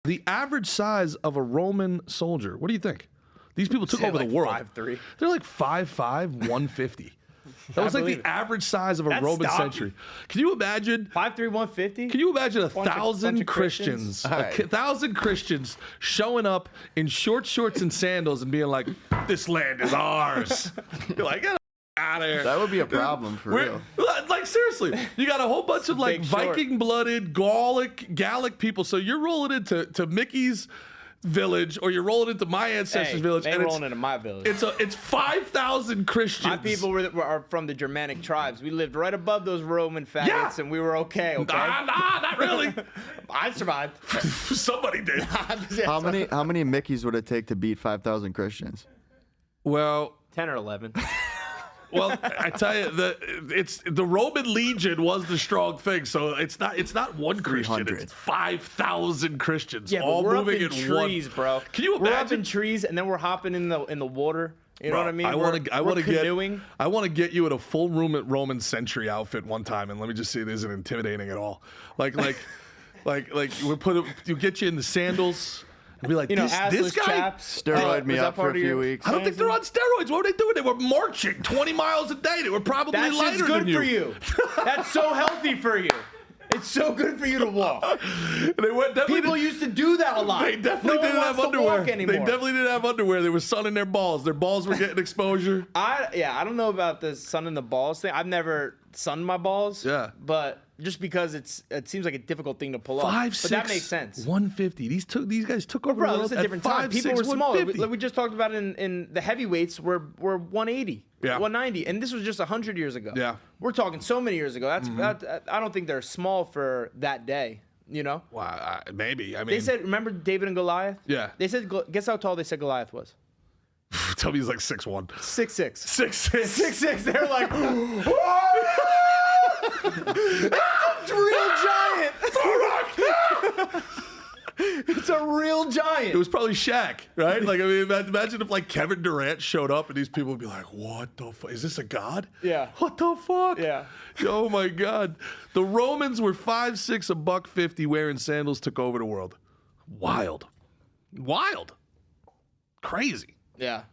the average size of a Roman soldier, what do you think? These people took over the world. 5'3". They're like 5'5", 150. That was like the average size of a Roman century. Can you imagine? 5'3", 150? Can you imagine 1,000 Christians, Right. 1,000 Christians showing up in short shorts and sandals and being like, this land is ours? You're like, get out of here. That would be a problem for real. Like, seriously, you got a whole bunch of like Viking-blooded, Gallic people. So you're rolling into Mickey's village, or you're rolling into my ancestors' village. They rolling into my village. It's 5,000 Christians. My people are from the Germanic tribes. We lived right above those Roman faggots, and we were okay. Nah, not really. I survived. Somebody did. How many Mickeys would it take to beat 5,000 Christians? Well, 10 or 11. Well, I tell you, the Roman legion was the strong thing. So it's not one Christian; it's 5,000 Christians, all we're moving up in trees, bro. Can you imagine? We're up in trees, and then we're hopping in the water. You know what I mean? I want to get you in a full Roman century outfit one time, and let me just say, it isn't intimidating at all. Like you get you in the sandals. And be like, this guy chaps. Steroid me up for a few weeks. I don't think they're on steroids. What were they doing? They were marching 20 miles a day. They were probably lighter good than you. for you. That's so healthy for you. It's so good for you to walk. People used to do that a lot. They definitely didn't have underwear. They definitely didn't have underwear. They were sunning their balls. Their balls were getting exposure. I don't know about the sun and the balls thing. I've never sunned my balls. Yeah. But just because it seems like a difficult thing to pull off. 5'6", but that makes sense. 150. These guys took over. Bro, it's a different time. People were smaller. Like we just talked about in the heavyweights were 180, 190, and this was just 100 years ago. Yeah. We're talking so many years ago. I don't think they're small for that day. You know? Well, maybe. I mean, they said, remember David and Goliath? Yeah. They said, guess how tall they said Goliath was? Tell me he's like 6'1". 6'6". 6'6". They're like, it's a real giant. It's a real giant. It was probably Shaq, right? Like, I mean, imagine if like Kevin Durant showed up and these people would be like, "What the fuck? Is this a god? Yeah. What the fuck? Yeah. Oh my God. The Romans were 5'6", $150, wearing sandals, took over the world. Wild. Crazy. Yeah.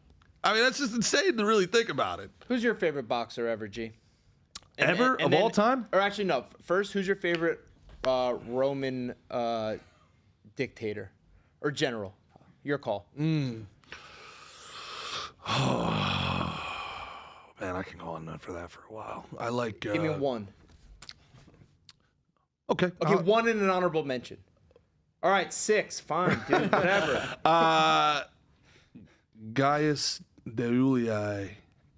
I mean, that's just insane to really think about it. Who's your favorite boxer ever, G? Of all time? Or actually, no. First, who's your favorite Roman dictator or general? Your call. Man, I can go on for that for a while. I like. Give me one. Okay. One in an honorable mention. All right, 6. Fine, dude. Whatever. Gaius Iulii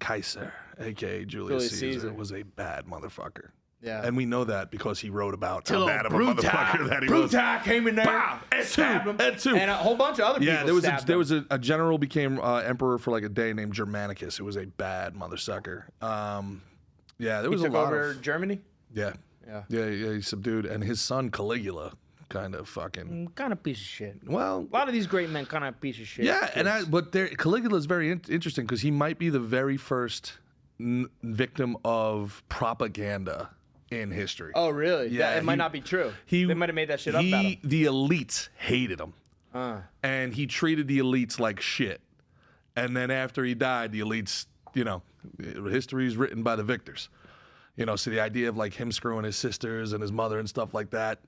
Caesar, a.k.a. Julius Caesar, was a bad motherfucker. Yeah. And we know that because he wrote about how bad of a motherfucker that he was. Bruta came in there, Bam, stabbed him. and a whole bunch of other people there was a general became emperor for like a day named Germanicus. It was a bad motherfucker. There was a lot over of Germany. Yeah, he subdued, and his son Caligula kind of fucking kind of piece of shit. Well, a lot of these great men kind of piece of shit. Yeah, but Caligula is very interesting because he might be the very first victim of propaganda in history. Oh, really? Yeah, it might not be true. They might have made that shit up about him. The elites hated him, and he treated the elites like shit. And then after he died, the elites, history is written by the victors. So the idea of like him screwing his sisters and his mother and stuff like that.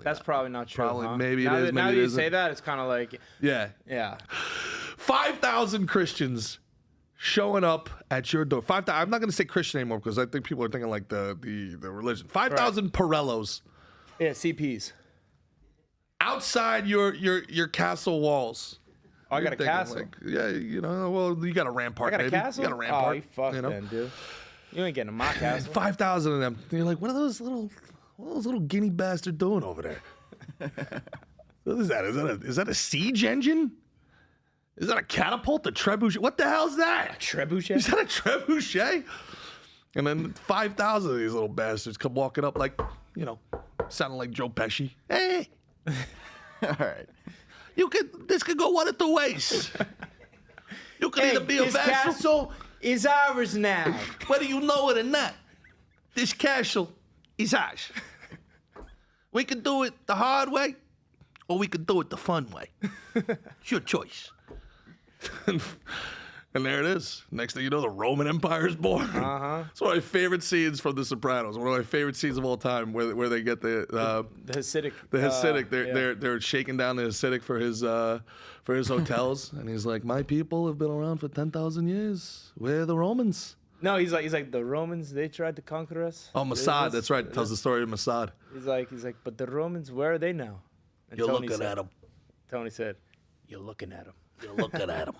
That's probably not true. Probably, huh? maybe it is. Maybe now it that you isn't. say that, it's kind of like. Yeah. 5,000 Christians showing up at your door. 5,000. I'm not going to say Christian anymore because I think people are thinking like the religion. 5,000 Pirellos. Yeah, CPs. Outside your castle walls. Oh, I got a castle. Like, you got a rampart. I got a castle. You got a rampart. Oh, you fucked then, dude. You ain't getting in my castle. 5,000 of them. And you're like, what are those little guinea bastards doing over there? What is that? Is that a siege engine? Is that a catapult? A trebuchet? What the hell is that? A trebuchet? Is that a trebuchet? And then 5,000 of these little bastards come walking up like, sounding like Joe Pesci. Hey. All right. This could go one of two ways. You could either be a vassal. This castle is ours now. Whether you know it or not, this castle is ours. We could do it the hard way, or we could do it the fun way. It's your choice. And there it is. Next thing you know, the Roman Empire is born. It's one of my favorite scenes from The Sopranos. One of my favorite scenes of all time, where they get the Hasidic. The Hasidic. They're shaking down the Hasidic for his hotels, and he's like, "My people have been around for 10,000 years. We're the Romans." No, he's like the Romans. They tried to conquer us. Oh, Mossad. That's right. It tells the story of Mossad. He's like, but the Romans, where are they now? And You're Tony looking said- at them. Tony said, "You're looking at them." You're looking at them.